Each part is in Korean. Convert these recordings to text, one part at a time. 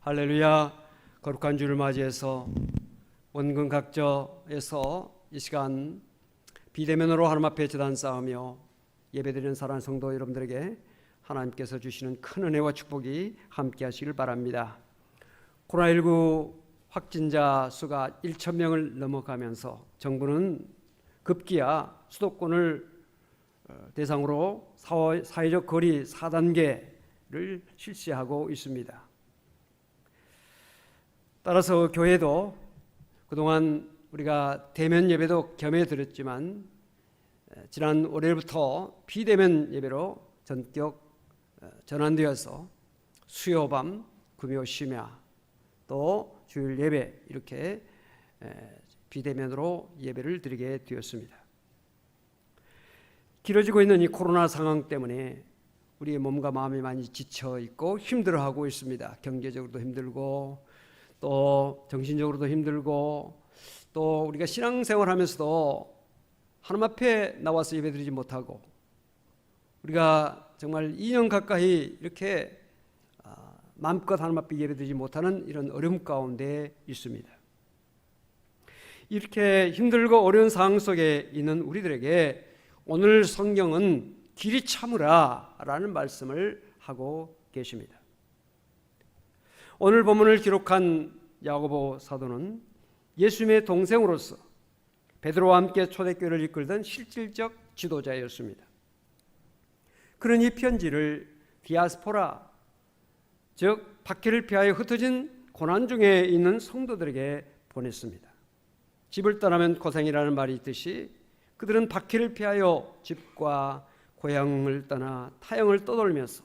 할렐루야. 거룩한 주를 맞이해서 원근 각처에서 이 시간 비대면으로 하나님 앞에 제단 쌓으며 예배드리는 사랑하는 성도 여러분들에게 하나님께서 주시는 큰 은혜와 축복이 함께 하시길 바랍니다. 코로나19 확진자 수가 1,000명을 넘어가면서 정부는 급기야 수도권을 대상으로 사회적 거리 4단계를 실시하고 있습니다. 따라서 교회도 그동안 우리가 대면 예배도 겸해 드렸지만 지난 월요일부터 비대면 예배로 전격 전환되어서 수요밤, 금요 심야 또 주일 예배 이렇게 비대면으로 예배를 드리게 되었습니다. 길어지고 있는 이 코로나 상황 때문에 우리의 몸과 마음이 많이 지쳐 있고 힘들어하고 있습니다. 경제적으로도 힘들고 또 정신적으로도 힘들고 또 우리가 신앙생활 하면서도 하나님 앞에 나와서 예배드리지 못하고 우리가 정말 2년 가까이 이렇게 마음껏 하나님 앞에 예배드리지 못하는 이런 어려움 가운데 있습니다. 이렇게 힘들고 어려운 상황 속에 있는 우리들에게 오늘 성경은 길이 참으라 라는 말씀을 하고 계십니다. 오늘 본문을 기록한 야고보 사도는 예수님의 동생으로서 베드로와 함께 초대교회를 이끌던 실질적 지도자였습니다. 그는 이 편지를 디아스포라, 즉 박해를 피하여 흩어진 고난 중에 있는 성도들에게 보냈습니다. 집을 떠나면 고생이라는 말이 있듯이 그들은 박해를 피하여 집과 고향을 떠나 타향을 떠돌면서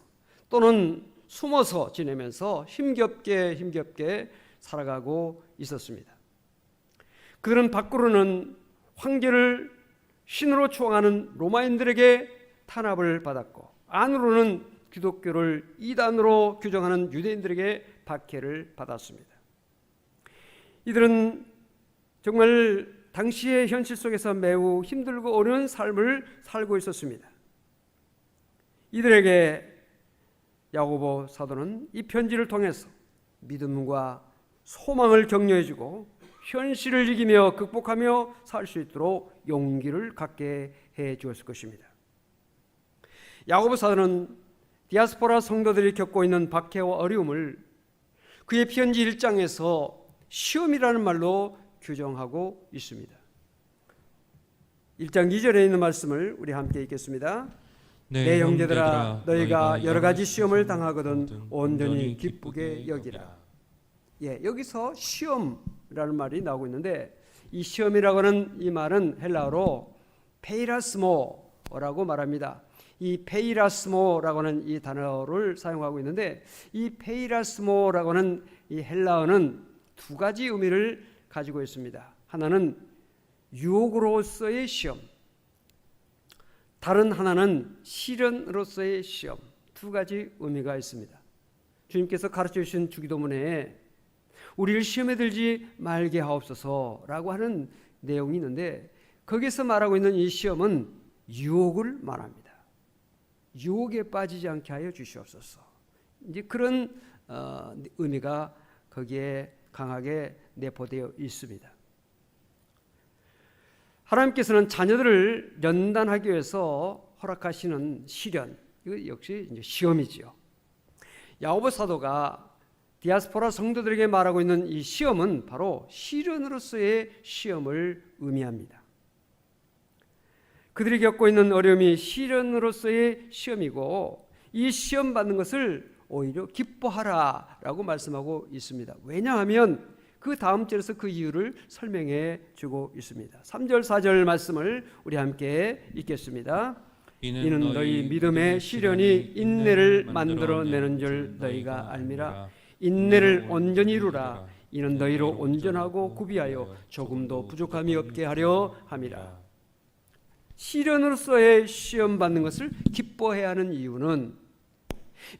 또는 숨어서 지내면서 힘겹게 살아가고 있었습니다. 그들은 밖으로는 황제를 신으로 추앙하는 로마인들에게 탄압을 받았고 안으로는 기독교를 이단으로 규정하는 유대인들에게 박해를 받았습니다. 이들은 정말 당시의 현실 속에서 매우 힘들고 어려운 삶을 살고 있었습니다. 이들에게 야고보 사도는 이 편지를 통해서 믿음과 소망을 격려해주고 현실을 이기며 극복하며 살 수 있도록 용기를 갖게 해 주었을 것입니다. 야고보 사도는 디아스포라 성도들이 겪고 있는 박해와 어려움을 그의 편지 1장에서 시험이라는 말로 규정하고 있습니다. 1장 2절에 있는 말씀을 우리 함께 읽겠습니다. 내 형제들아 너희가 여러 가지 시험을 당하거든 온전히 기쁘게 여기라. 여기서 시험이라는 말이 나오고 있는데 이 시험이라고 하는 이 말은 헬라어로 페이라스모라고 말합니다. 이 페이라스모라고 하는 이 단어를 사용하고 있는데 이 페이라스모라고 하는 이 헬라어는 두 가지 의미를 가지고 있습니다. 하나는 유혹으로서의 시험, 다른 하나는 시련으로서의 시험, 두 가지 의미가 있습니다. 주님께서 가르쳐 주신 주기도문에 우리를 시험에 들지 말게 하옵소서라고 하는 내용이 있는데 거기서 말하고 있는 이 시험은 유혹을 말합니다. 유혹에 빠지지 않게 하여 주시옵소서. 이제 그런 의미가 거기에 강하게 내포되어 있습니다. 하나님께서는 자녀들을 연단하기 위해서 허락하시는 시련, 이거 역시 이제 시험이지요. 야고보 사도가 디아스포라 성도들에게 말하고 있는 이 시험은 바로 시련으로서의 시험을 의미합니다. 그들이 겪고 있는 어려움이 시련으로서의 시험이고 이 시험 받는 것을 오히려 기뻐하라라고 말씀하고 있습니다. 왜냐하면 그 다음 절에서 그 이유를 설명해 주고 있습니다. 3절 4절 말씀을 우리 함께 읽겠습니다. 이는 너희 믿음의 시련이 인내를 만들어내는 줄 너희가 알미라. 인내를 온전히 이루라. 이는 너희로 온전하고 구비하여 조금도 부족함이 없게 하려 함이라. 시련으로서의 시험 받는 것을 기뻐해야 하는 이유는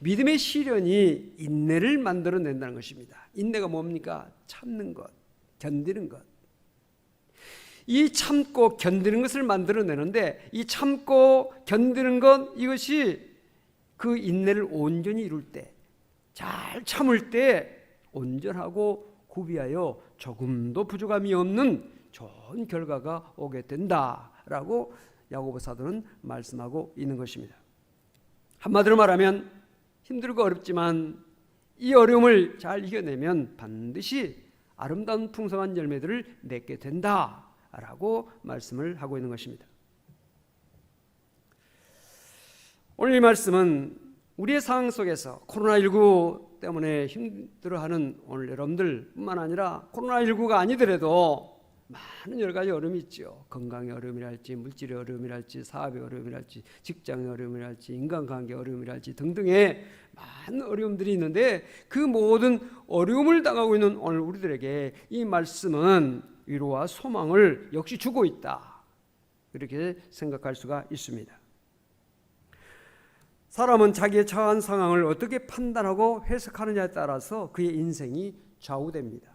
믿음의 시련이 인내를 만들어낸다는 것입니다. 인내가 뭡니까? 참는 것, 견디는 것. 이 참고 견디는 것을 만들어내는데 이 참고 견디는 것, 이것이 그 인내를 온전히 이룰 때, 잘 참을 때 온전하고 구비하여 조금도 부족함이 없는 좋은 결과가 오게 된다라고 야고보 사도는 말씀하고 있는 것입니다. 한마디로 말하면 힘들고 어렵지만 이 어려움을 잘 이겨내면 반드시 아름다운 풍성한 열매들을 맺게 된다라고 말씀을 하고 있는 것입니다. 오늘 이 말씀은 우리의 상황 속에서 코로나19 때문에 힘들어하는 오늘 여러분들뿐만 아니라 코로나19가 아니더라도 많은 여러 가지 어려움이 있죠. 건강의 어려움이랄지, 물질의 어려움이랄지, 사업의 어려움이랄지, 직장의 어려움이랄지, 인간관계의 어려움이랄지 등등의 많은 어려움들이 있는데 그 모든 어려움을 당하고 있는 오늘 우리들에게 이 말씀은 위로와 소망을 역시 주고 있다. 이렇게 생각할 수가 있습니다. 사람은 자기의 처한 상황을 어떻게 판단하고 해석하느냐에 따라서 그의 인생이 좌우됩니다.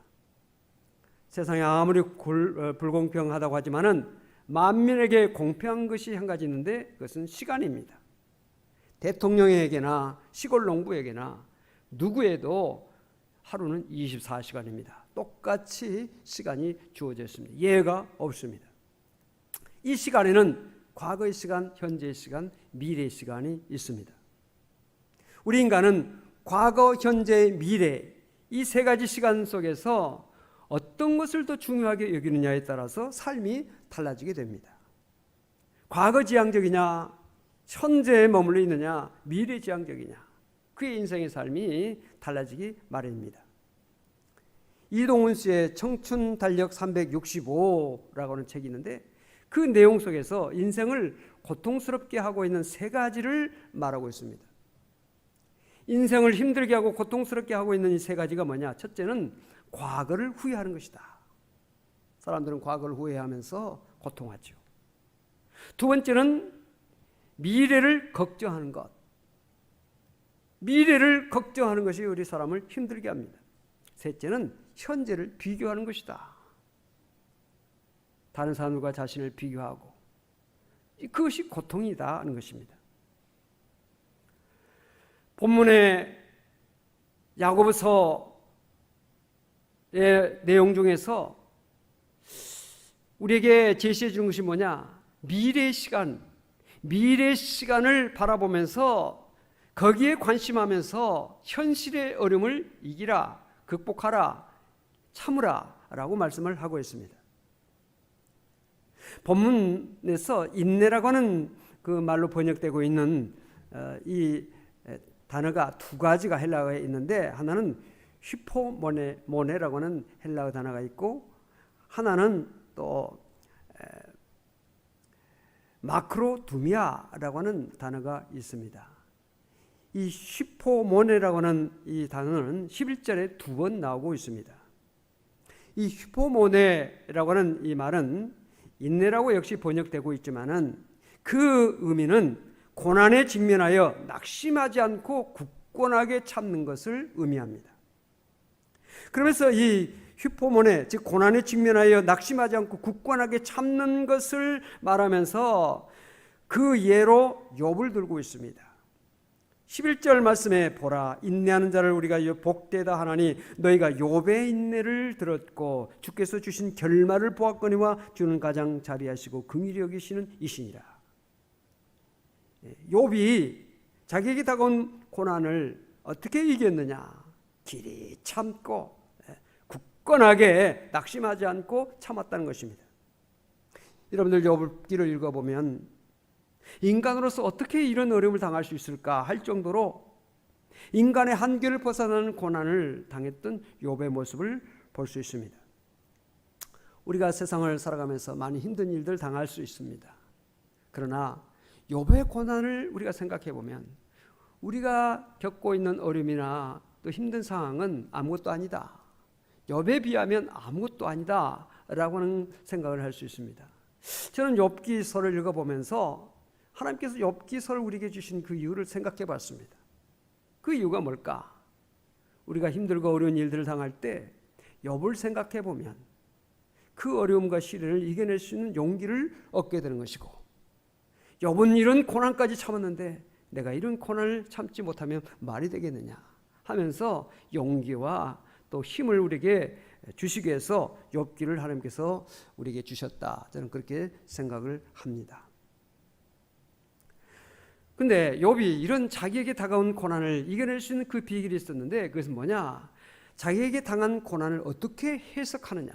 세상에 아무리 불공평하다고 하지만은 만민에게 공평한 것이 한 가지 있는데 그것은 시간입니다. 대통령에게나 시골 농부에게나 누구에도 하루는 24시간입니다. 똑같이 시간이 주어져 있습니다. 예외가 없습니다. 이 시간에는 과거의 시간, 현재의 시간, 미래의 시간이 있습니다. 우리 인간은 과거, 현재, 미래 이 세 가지 시간 속에서 어떤 것을 더 중요하게 여기느냐에 따라서 삶이 달라지게 됩니다. 과거 지향적이냐, 현재에 머물러 있느냐, 미래 지향적이냐, 그의 인생의 삶이 달라지기 마련입니다. 이동훈 씨의 청춘 달력 365라고 하는 책이 있는데 그 내용 속에서 인생을 고통스럽게 하고 있는 세 가지를 말하고 있습니다. 인생을 힘들게 하고 고통스럽게 하고 있는 이 세 가지가 뭐냐? 첫째는 과거를 후회하는 것이다. 사람들은 과거를 후회하면서 고통하죠. 두 번째는 미래를 걱정하는 것. 미래를 걱정하는 것이 우리 사람을 힘들게 합니다. 셋째는 현재를 비교하는 것이다. 다른 사람들과 자신을 비교하고 그것이 고통이다 하는 것입니다. 본문의 야고보서의 내용 중에서 우리에게 제시해 주는 것이 뭐냐? 미래의 시간을 바라보면서 거기에 관심하면서 현실의 어려움을 이기라, 극복하라, 참으라 라고 말씀을 하고 있습니다. 본문에서 인내라고 하는 그 말로 번역되고 있는 이 단어가 두 가지가 헬라어에 있는데 하나는 휘포모네라고 하는 헬라어 단어가 있고 하나는 또 마크로두미아라고 하는 단어가 있습니다. 이 휘포모네라고 하는 이 단어는 11절에 두 번 나오고 있습니다. 이 휘포모네라고 하는 이 말은 인내라고 역시 번역되고 있지만은 그 의미는 고난에 직면하여 낙심하지 않고 굳건하게 참는 것을 의미합니다. 그러면서 이 휘포모네, 즉 고난에 직면하여 낙심하지 않고 굳건하게 참는 것을 말하면서 그 예로 욥을 들고 있습니다. 11절 말씀에 보라 인내하는 자를 우리가 복되다 하나니 너희가 욥의 인내를 들었고 주께서 주신 결말을 보았거니와 주는 가장 자비하시고 긍휼히 여기시는 이시니라. 욥이 자기에게 다가온 고난을 어떻게 이겼느냐? 길이 참고 굳건하게 낙심하지 않고 참았다는 것입니다. 여러분들 욥기를 읽어보면 인간으로서 어떻게 이런 어려움을 당할 수 있을까 할 정도로 인간의 한계를 벗어나는 고난을 당했던 욥의 모습을 볼 수 있습니다. 우리가 세상을 살아가면서 많이 힘든 일들 당할 수 있습니다. 그러나 욥의 고난을 우리가 생각해 보면 우리가 겪고 있는 어려움이나 또 힘든 상황은 아무것도 아니다. 욥에 비하면 아무것도 아니다 라고 하는 생각을 할 수 있습니다. 저는 욥기서를 읽어보면서 하나님께서 욥기서를 우리에게 주신 그 이유를 생각해 봤습니다. 그 이유가 뭘까? 우리가 힘들고 어려운 일들을 당할 때 욥을 생각해 보면 그 어려움과 시련을 이겨낼 수 있는 용기를 얻게 되는 것이고 욥은 이런 고난까지 참았는데 내가 이런 고난을 참지 못하면 말이 되겠느냐 하면서 용기와 또 힘을 우리에게 주시기 위해서 욥기를 하나님께서 우리에게 주셨다. 저는 그렇게 생각을 합니다. 근데 욥이 이런 자기에게 다가온 고난을 이겨낼 수 있는 그 비결이 있었는데, 그것은 뭐냐? 자기에게 당한 고난을 어떻게 해석하느냐.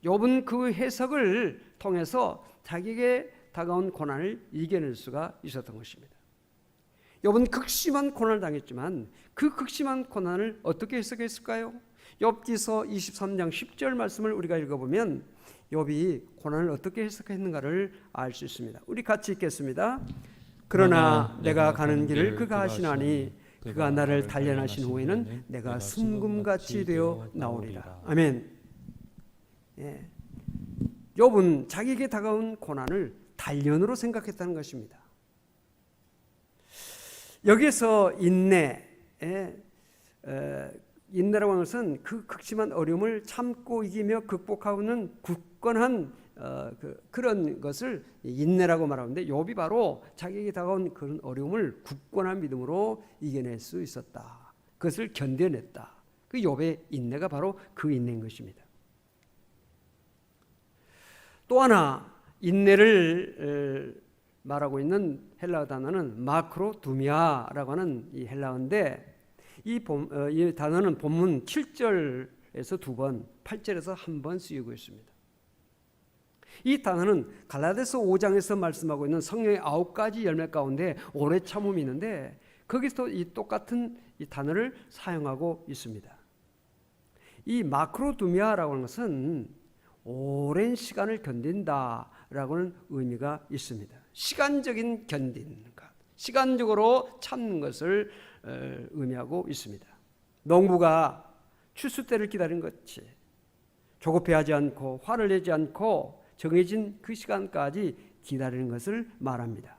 욥은 그 해석을 통해서 자기에게 다가온 고난을 이겨낼 수가 있었던 것입니다. 욥은 극심한 고난을 당했지만 그 극심한 고난을 어떻게 해석했을까요? 욥기서 23장 10절 말씀을 우리가 읽어보면 욥이 고난을 어떻게 해석했는가를 알 수 있습니다. 우리 같이 읽겠습니다. 그러나 내가 가는 길을 그가 하시나니 그가 나를 단련하신 후에는 내가 순금같이 되어 나오리라. 아멘. 예. 욥은 자기에게 다가온 고난을 단련으로 생각했다는 것입니다. 여기서 인내라고 하는 것은 그 극심한 어려움을 참고 이기며 극복하는 굳건한 그런 것을 인내라고 말하는데, 욥이 바로 자기에게 다가온 그런 어려움을 굳건한 믿음으로 이겨낼 수 있었다. 그것을 견뎌냈다. 그 욥의 인내가 바로 그 인내인 것입니다. 또 하나 인내를 말하고 있는 헬라어 단어는 마크로두미아라고 하는 이 헬라어인데, 이 단어는 본문 7절에서 2번, 8절에서 1번 쓰이고 있습니다. 이 단어는 갈라디아서 5장에서 말씀하고 있는 성령의 9가지 열매 가운데 오래 참음이 있는데, 거기서 이 똑같은 이 단어를 사용하고 있습니다. 이 마크로두미아라고 하는 것은 오랜 시간을 견딘다라고는 의미가 있습니다. 시간적인 견디는 것, 시간적으로 참는 것을 의미하고 있습니다. 농부가 추수 때를 기다리는 것이 조급해하지 않고 화를 내지 않고 정해진 그 시간까지 기다리는 것을 말합니다.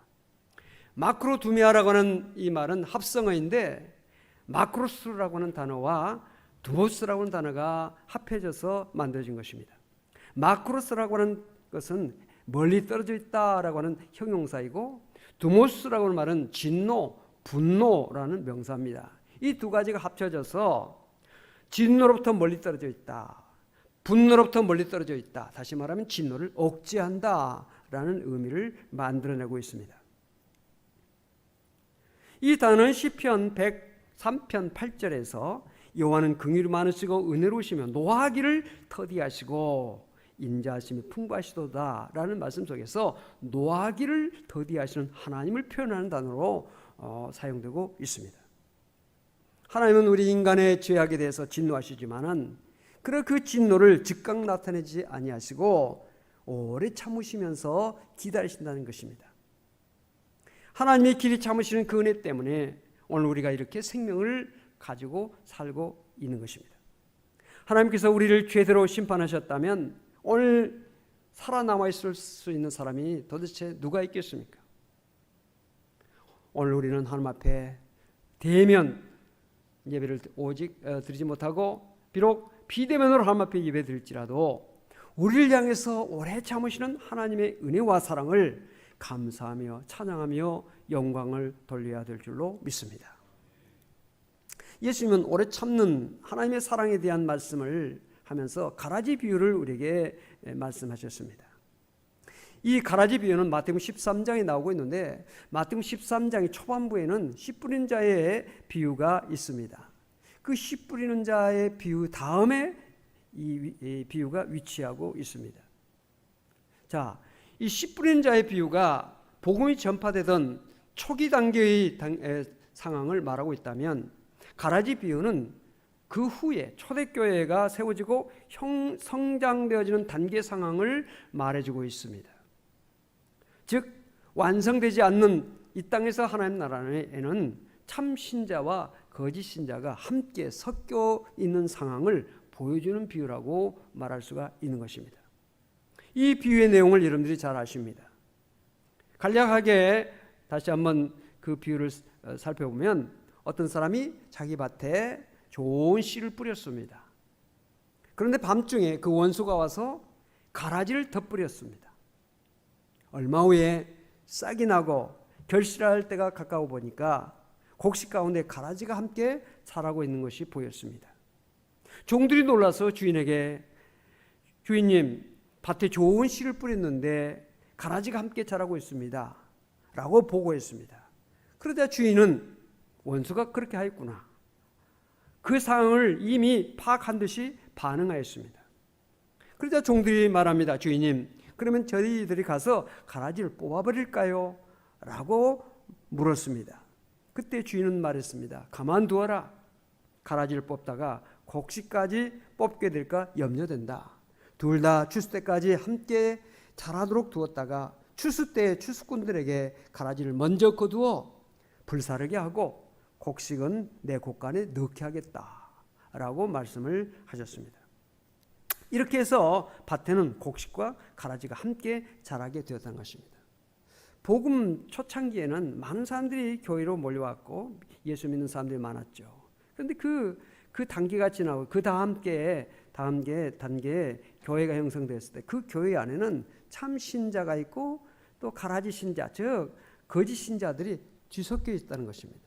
마크로두미아라고 하는 이 말은 합성어인데, 마크로스라고 하는 단어와 두모스라고 하는 단어가 합해져서 만들어진 것입니다. 마크로스라고 하는 것은 멀리 떨어져 있다라고 하는 형용사이고, 두모스라고 하는 말은 진노, 분노라는 명사입니다. 이 두 가지가 합쳐져서 진노로부터 멀리 떨어져 있다, 분노로부터 멀리 떨어져 있다, 다시 말하면 진노를 억제한다라는 의미를 만들어내고 있습니다. 이 단어는 시편 103편 8절에서 여호와는 긍휼이 많으시고 은혜로우시며 노하기를 더디하시고 인자하심이 풍부하시도다 라는 말씀 속에서 노하기를 더디하시는 하나님을 표현하는 단어로 사용되고 있습니다. 하나님은 우리 인간의 죄악에 대해서 진노하시지만은 그 진노를 즉각 나타내지 아니하시고 오래 참으시면서 기다리신다는 것입니다. 하나님의 길이 참으시는 그 은혜 때문에 오늘 우리가 이렇게 생명을 가지고 살고 있는 것입니다. 하나님께서 우리를 죄대로 심판하셨다면 오늘 살아남아 있을 수 있는 사람이 도대체 누가 있겠습니까? 오늘 우리는 하나님 앞에 대면 예배를 오직 드리지 못하고, 비록 비대면으로 하나님 앞에 예배 드릴지라도 우리를 향해서 오래 참으시는 하나님의 은혜와 사랑을 감사하며 찬양하며 영광을 돌려야 될 줄로 믿습니다. 예수님은 오래 참는 하나님의 사랑에 대한 말씀을 하면서 가라지 비유를 우리에게 말씀하셨습니다. 이 가라지 비유는 마태복음 13장에 나오고 있는데, 마태복음 13장의 초반부에는 씨 뿌리는 자의 비유가 있습니다. 그 씨 뿌리는 자의 비유 다음에 이 비유가 위치하고 있습니다. 자, 이 씨 뿌리는 자의 비유가 복음이 전파되던 초기 단계의 상황을 말하고 있다면, 가라지 비유는 그 후에 초대교회가 세워지고 성장되어지는 단계 상황을 말해주고 있습니다. 즉 완성되지 않는 이 땅에서 하나님 나라에는 참 신자와 거짓 신자가 함께 섞여 있는 상황을 보여주는 비유라고 말할 수가 있는 것입니다. 이 비유의 내용을 여러분들이 잘 아십니다. 간략하게 다시 한번 그 비유를 살펴보면, 어떤 사람이 자기 밭에 좋은 씨를 뿌렸습니다. 그런데 밤중에 그 원수가 와서 가라지를 덧뿌렸습니다. 얼마 후에 싹이 나고 결실할 때가 가까워 보니까 곡식 가운데 가라지가 함께 자라고 있는 것이 보였습니다. 종들이 놀라서 주인에게 주인님, 밭에 좋은 씨를 뿌렸는데 가라지가 함께 자라고 있습니다 라고 보고했습니다. 그러자 주인은 원수가 그렇게 하였구나, 그 상황을 이미 파악한 듯이 반응하였습니다. 그러자 종들이 말합니다. 주인님, 그러면 저희들이 가서 가라지를 뽑아버릴까요? 라고 물었습니다. 그때 주인은 말했습니다. 가만두어라. 가라지를 뽑다가 곡식까지 뽑게 될까 염려된다. 둘 다 추수 때까지 함께 자라도록 두었다가 추수 때 추수꾼들에게 가라지를 먼저 거두어 불사르게 하고 곡식은 내 곡간에 넣게 하겠다 라고 말씀을 하셨습니다. 이렇게 해서 밭에는 곡식과 가라지가 함께 자라게 되었다는 것입니다. 복음 초창기에는 많은 사람들이 교회로 몰려왔고 예수 믿는 사람들이 많았죠. 그런데 그 단계가 지나고 그 다음 단계에 교회가 형성되었을 때 그 교회 안에는 참 신자가 있고 또 가라지 신자, 즉 거짓 신자들이 뒤섞여 있다는 것입니다.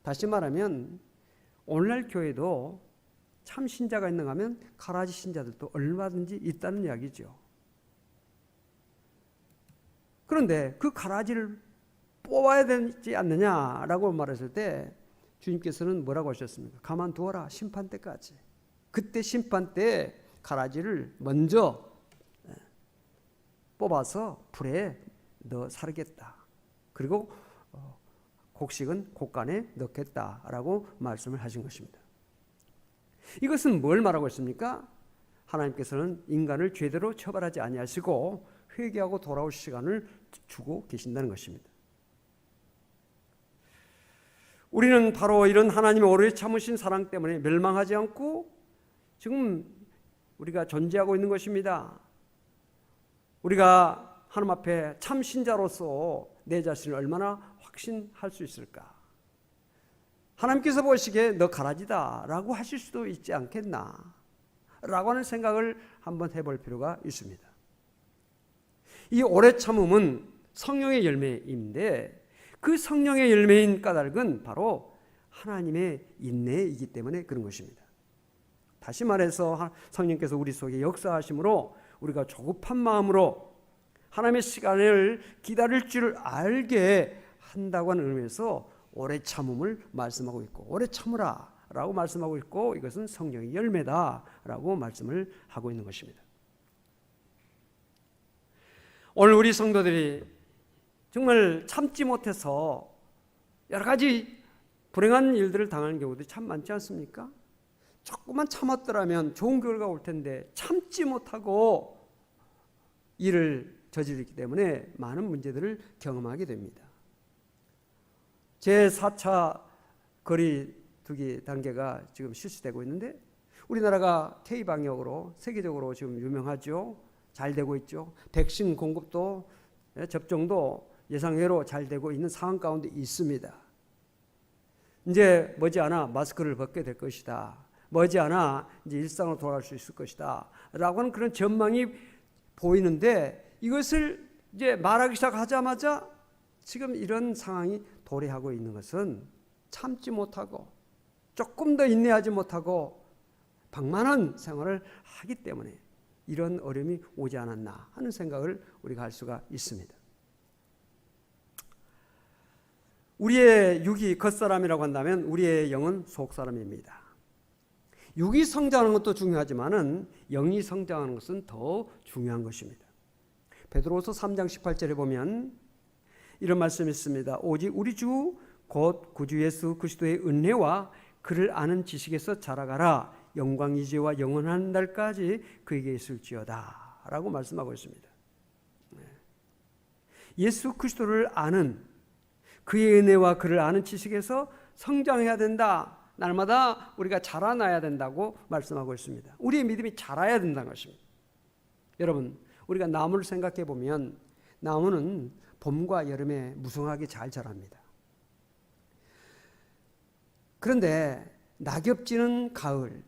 다시 말하면 오늘날 교회도 참 신자가 있는가 하면 가라지 신자들도 얼마든지 있다는 이야기죠. 그런데 그 가라지를 뽑아야 되지 않느냐라고 말했을 때 주님께서는 뭐라고 하셨습니까? 가만두어라, 심판 때까지. 그때 심판 때 가라지를 먼저 뽑아서 불에 넣어 사르겠다. 그리고 곡식은 곡간에 넣겠다라고 말씀을 하신 것입니다. 이것은 뭘 말하고 있습니까? 하나님께서는 인간을 죄대로 처벌하지 아니하시고 회개하고 돌아올 시간을 주고 계신다는 것입니다. 우리는 바로 이런 하나님의 오래 참으신 사랑 때문에 멸망하지 않고 지금 우리가 존재하고 있는 것입니다. 우리가 하나님 앞에 참 신자로서 내 자신을 얼마나 확신할 수 있을까? 하나님께서 보시기에 너 가라지다 라고 하실 수도 있지 않겠나 라고 하는 생각을 한번 해볼 필요가 있습니다. 이 오래 참음은 성령의 열매인데 그 성령의 열매인 까닭은 바로 하나님의 인내이기 때문에 그런 것입니다. 다시 말해서 성령께서 우리 속에 역사하심으로 우리가 조급한 마음으로 하나님의 시간을 기다릴 줄을 알게 한다고 하는 의미에서 오래 참음을 말씀하고 있고 오래 참으라 라고 말씀하고 있고 이것은 성령의 열매다 라고 말씀을 하고 있는 것입니다. 오늘 우리 성도들이 정말 참지 못해서 여러 가지 불행한 일들을 당하는 경우도 참 많지 않습니까? 조금만 참았더라면 좋은 결과가 올 텐데 참지 못하고 일을 저지르기 때문에 많은 문제들을 경험하게 됩니다. 제4차 거리두기 단계가 지금 실시되고 있는데 우리나라가 K방역으로 세계적으로 지금 유명하죠. 잘 되고 있죠. 백신 공급도 접종도 예상외로 잘 되고 있는 상황 가운데 있습니다. 이제 머지않아 마스크를 벗게 될 것이다. 머지않아 이제 일상으로 돌아갈 수 있을 것이다. 라고 하는 그런 전망이 보이는데 이것을 이제 말하기 시작하자마자 지금 이런 상황이 도래하고 있는 것은 참지 못하고 조금 더 인내하지 못하고 방만한 생활을 하기 때문에 이런 어려움이 오지 않았나 하는 생각을 우리가 할 수가 있습니다. 우리의 육이 겉사람이라고 한다면 우리의 영은 속사람입니다. 육이 성장하는 것도 중요하지만은 영이 성장하는 것은 더 중요한 것입니다. 베드로서 3장 18절에 보면 이런 말씀이 있습니다. 오직 우리 주 곧 구주 예수 그리스도의 은혜와 그를 아는 지식에서 자라가라. 영광 이제와 영원한 날까지 그에게 있을지어다 라고 말씀하고 있습니다. 예수 그리스도를 아는 그의 은혜와 그를 아는 지식에서 성장해야 된다. 날마다 우리가 자라나야 된다고 말씀하고 있습니다. 우리의 믿음이 자라야 된다는 것입니다. 여러분, 우리가 나무를 생각해 보면 나무는 봄과 여름에 무성하게 잘 자랍니다. 그런데 낙엽지는 가을,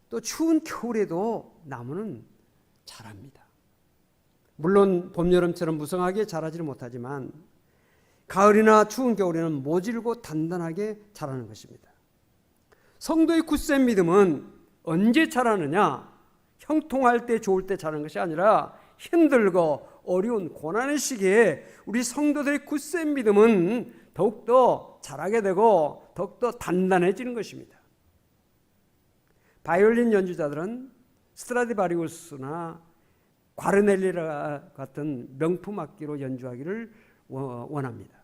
또 추운 겨울에도 나무는 자랍니다. 물론 봄, 여름처럼 무성하게 자라지는 못하지만 가을이나 추운 겨울에는 모질고 단단하게 자라는 것입니다. 성도의 굳센 믿음은 언제 잘하느냐? 형통할 때, 좋을 때 잘하는 것이 아니라 힘들고 어려운 고난의 시기에 우리 성도들의 굳센 믿음은 더욱더 자라게 되고 더욱더 단단해지는 것입니다. 바이올린 연주자들은 스트라디바리우스나 과르넬리라 같은 명품 악기로 연주하기를 원합니다.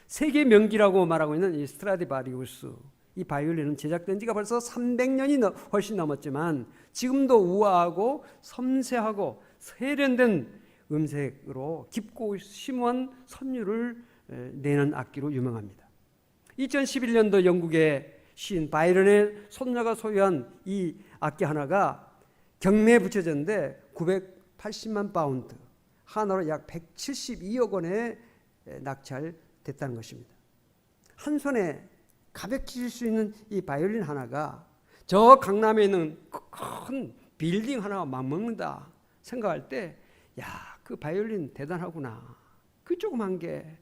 세계 명기라고 말하고 있는 이 스트라디바리우스, 이 바이올린은 제작된 지가 벌써 300년이 훨씬 넘었지만 지금도 우아하고 섬세하고 세련된 음색으로 깊고 심오한 선율을 내는 악기로 유명합니다. 2011년도 영국의 시인 바이런의 손녀가 소유한 이 악기 하나가 경매에 붙여졌는데 980만 파운드, 하나로 약 172억 원에 낙찰됐다는 것입니다. 한 손에 가볍게 칠 수 있는 이 바이올린 하나가 저 강남에 있는 큰 빌딩 하나가 맞먹는다 생각할 때, 야, 그 바이올린 대단하구나. 그 조그만 게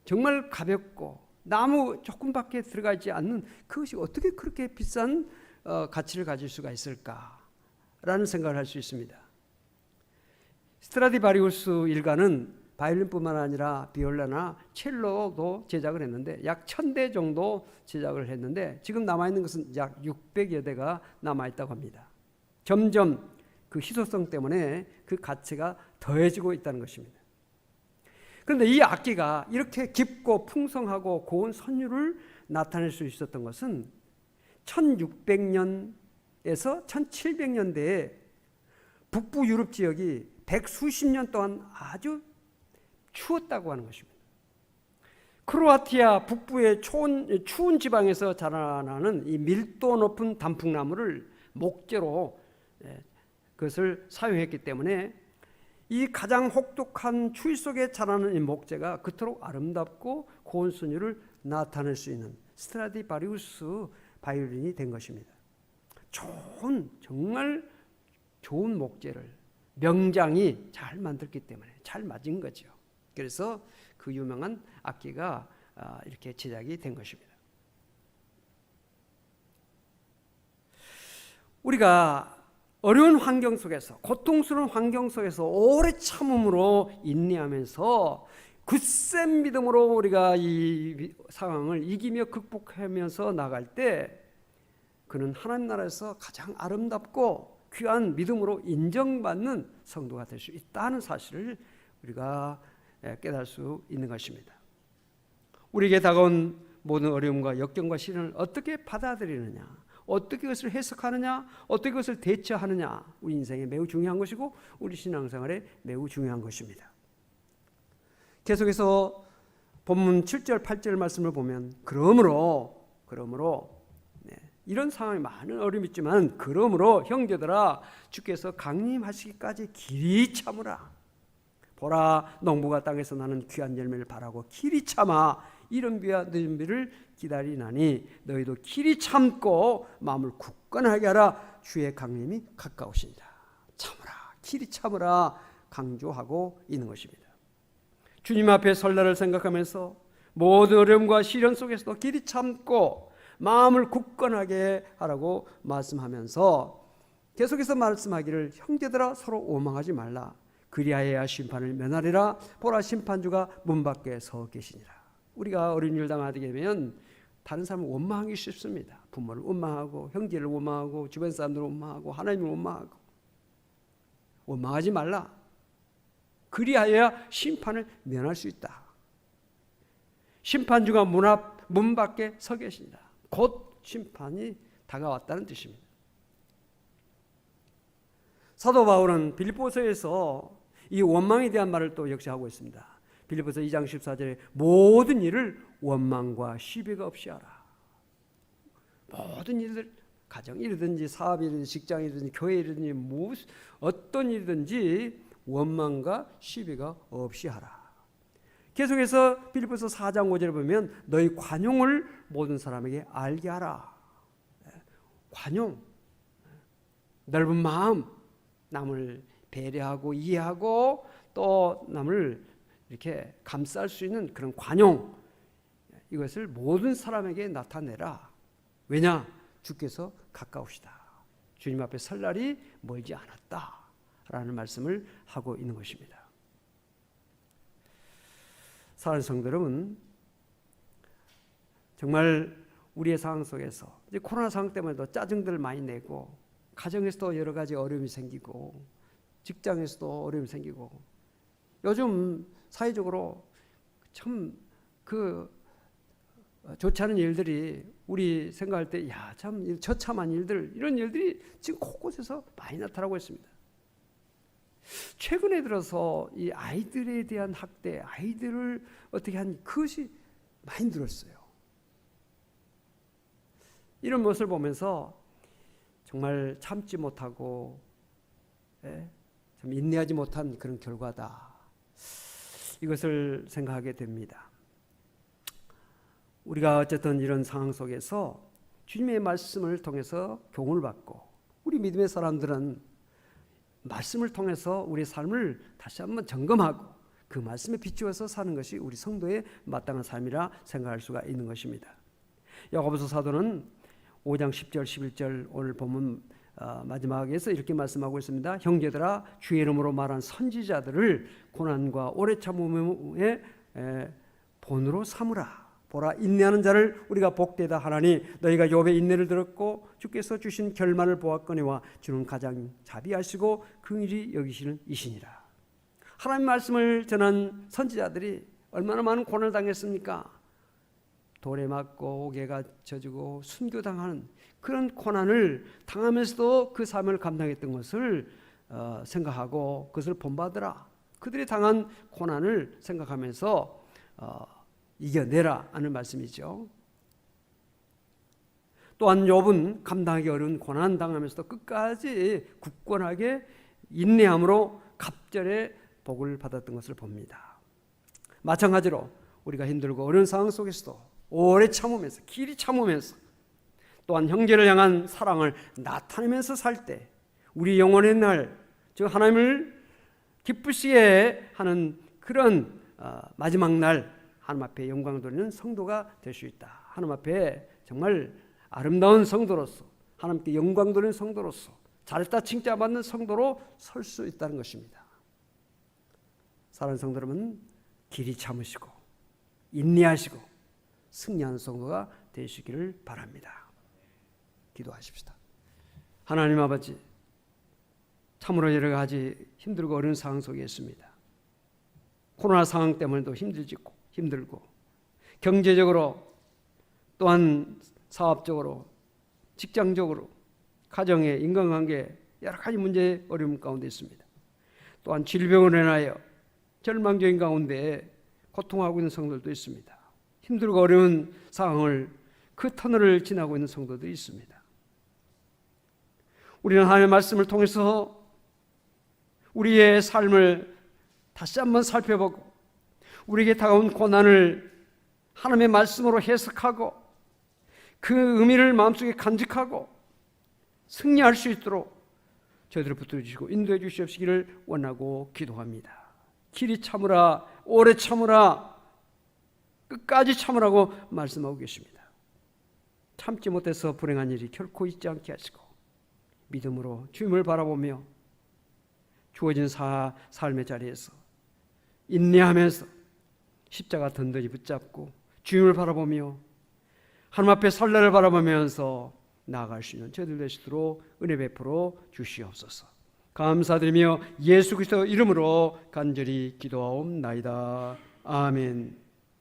정말 가볍고 나무 조금밖에 들어가 있지 않는 그것이 어떻게 그렇게 비싼 가치를 가질 수가 있을까라는 생각을 할 수 있습니다. 스트라디바리우스 일가는 바이올린뿐만 아니라 비올라나 첼로도 제작을 했는데 약 1000대 정도 제작을 했는데 지금 남아있는 것은 약 600여 대가 남아있다고 합니다. 점점 그 희소성 때문에 그 가치가 더해지고 있다는 것입니다. 그런데 이 악기가 이렇게 깊고 풍성하고 고운 선율을 나타낼 수 있었던 것은 1600년에서 1700년대에 북부 유럽 지역이 100수십 년 동안 아주 추웠다고 하는 것입니다. 크로아티아 북부의 추운 지방에서 자라나는 이 밀도 높은 단풍나무를 목재로 그것을 사용했기 때문에 이 가장 혹독한 추위 속에 자라는 이 목재가 그토록 아름답고 고운 선율을 나타낼 수 있는 스트라디바리우스 바이올린이 된 것입니다. 정말 좋은 목재를 명장이 잘 만들기 때문에 잘 맞은 거죠. 그래서 그 유명한 악기가 이렇게 제작이 된 것입니다. 우리가 어려운 환경 속에서, 고통스러운 환경 속에서 오래 참음으로 인내하면서 굳센 믿음으로 우리가 이 상황을 이기며 극복하면서 나갈 때 그는 하나님 나라에서 가장 아름답고 귀한 믿음으로 인정받는 성도가 될 수 있다는 사실을 우리가 깨달을 수 있는 것입니다. 우리에게 다가온 모든 어려움과 역경과 시련을 어떻게 받아들이느냐, 어떻게 그것을 해석하느냐, 어떻게 그것을 대처하느냐, 우리 인생에 매우 중요한 것이고 우리 신앙생활에 매우 중요한 것입니다. 계속해서 본문 7절 8절 말씀을 보면 그러므로 이런 상황이 많은 어려움이 있지만 그러므로 형제들아 주께서 강림하시기까지 길이 참으라. 보라 농부가 땅에서 나는 귀한 열매를 바라고 길이 참아 이른 비와 늦은 비를 기다리나니 너희도 길이 참고 마음을 굳건하게 하라. 주의 강림이 가까우시니라. 참으라, 길이 참으라 강조하고 있는 것입니다. 주님 앞에 설 날을 생각하면서 모든 어려움과 시련 속에서도 길이 참고 마음을 굳건하게 하라고 말씀하면서 계속해서 말씀하기를 형제들아 서로 오망하지 말라. 그리하여야 심판을 면하리라. 보라 심판주가 문 밖에 서 계시니라. 우리가 어린 일 당하게 되면 다른 사람을 원망하기 쉽습니다. 부모를 원망하고 형제를 원망하고 주변 사람들을 원망하고 하나님을 원망하고. 원망하지 말라. 그리하여야 심판을 면할 수 있다. 심판주가 문 밖에 서 계시니라. 곧 심판이 다가왔다는 뜻입니다. 사도 바울은 빌립보서에서 이 원망에 대한 말을 또 역시 하고 있습니다. 빌립보서 2장 14절에 모든 일을 원망과 시비가 없이 하라. 모든 일들, 가정일이든지 사업이든지 직장이든지 교회이든지 어떤 일이든지 원망과 시비가 없이 하라. 계속해서 빌립보서 4장 5절에 보면 너희 관용을 모든 사람에게 알게 하라. 관용, 넓은 마음, 남을 배려하고 이해하고 또 남을 이렇게 감쌀 수 있는 그런 관용, 이것을 모든 사람에게 나타내라. 왜냐? 주께서 가까우시다. 주님 앞에 설 날이 멀지 않았다라는 말씀을 하고 있는 것입니다. 사랑하는 성도 여러분, 정말 우리의 상황 속에서 이제 코로나 상황 때문에도 짜증들을 많이 내고, 가정에서도 여러 가지 어려움이 생기고, 직장에서도 어려움이 생기고, 요즘 사회적으로 참 좋지 않은 일들이 우리 생각할 때 참 처참한 일들, 이런 일들이 지금 곳곳에서 많이 나타나고 있습니다. 최근에 들어서 이 아이들에 대한 학대, 아이들을 어떻게 한 그것이 많이 늘었어요. 이런 모습을 보면서 정말 참지 못하고 참 인내하지 못한 그런 결과다, 이것을 생각하게 됩니다. 우리가 어쨌든 이런 상황 속에서 주님의 말씀을 통해서 교훈을 받고, 우리 믿음의 사람들은 말씀을 통해서 우리 삶을 다시 한번 점검하고 그 말씀에 비추어서 사는 것이 우리 성도의 마땅한 삶이라 생각할 수가 있는 것입니다. 야고보서 사도는 5장 10절 11절 오늘 본문 마지막에서 이렇게 말씀하고 있습니다. 형제들아, 주의 이름으로 말한 선지자들을 고난과 오래 참음의 본으로 삼으라. 보라, 인내하는 자를 우리가 복되다 하나니 너희가 욥의 인내를 들었고 주께서 주신 결말을 보았거니와 주는 가장 자비하시고 긍휼히 여기시는 이시니라. 하나님의 말씀을 전한 선지자들이 얼마나 많은 고난을 당했습니까? 돌에 맞고 옥에가 젖고 순교당하는 그런 고난을 당하면서도 그 삶을 감당했던 것을 생각하고 그것을 본받으라. 그들이 당한 고난을 생각하면서 이겨내라 하는 말씀이죠. 또한 욥은 감당하기 어려운 고난 당하면서도 끝까지 굳건하게 인내함으로 갑절의 복을 받았던 것을 봅니다. 마찬가지로 우리가 힘들고 어려운 상황 속에서도 오래 참으면서, 길이 참으면서, 또한 형제를 향한 사랑을 나타내면서 살 때 우리 영혼의 날, 즉 하나님을 기쁘시게 하는 그런 마지막 날 하나님 앞에 영광 돌리는 성도가 될 수 있다. 하나님 앞에 정말 아름다운 성도로서, 하나님께 영광 돌리는 성도로서, 잘했다 칭찬받는 성도로 설 수 있다는 것입니다. 사랑하는 성도 여러분, 길이 참으시고 인내하시고 승리하는 성도가 되시기를 바랍니다. 기도하십시다. 하나님 아버지, 참으로 여러 가지 힘들고 어려운 상황 속에 있습니다. 코로나 상황 때문에도 힘들고 경제적으로, 또한 사업적으로, 직장적으로, 가정에, 인간관계 여러 가지 문제 어려움 가운데 있습니다. 또한 질병으로 인하여 절망적인 가운데 고통하고 있는 성도들도 있습니다. 힘들고 어려운 상황을, 그 터널을 지나고 있는 성도들이 있습니다. 우리는 하나님의 말씀을 통해서 우리의 삶을 다시 한번 살펴보고 우리에게 다가온 고난을 하나님의 말씀으로 해석하고 그 의미를 마음속에 간직하고 승리할 수 있도록 저희들을 붙들어 주시고 인도해 주시옵시기를 원하고 기도합니다. 길이 참으라, 오래 참으라, 끝까지 참으라고 말씀하고 계십니다. 참지 못해서 불행한 일이 결코 있지 않게 하시고 믿음으로 주님을 바라보며 주어진 삶의 자리에서 인내하면서 십자가 든든히 붙잡고 주님을 바라보며 하나님 앞에 설 날을 바라보면서 나아갈 수 있는 저희들 되시도록 은혜 베풀어 주시옵소서. 감사드리며 예수 그리스도 이름으로 간절히 기도하옵나이다. 아멘.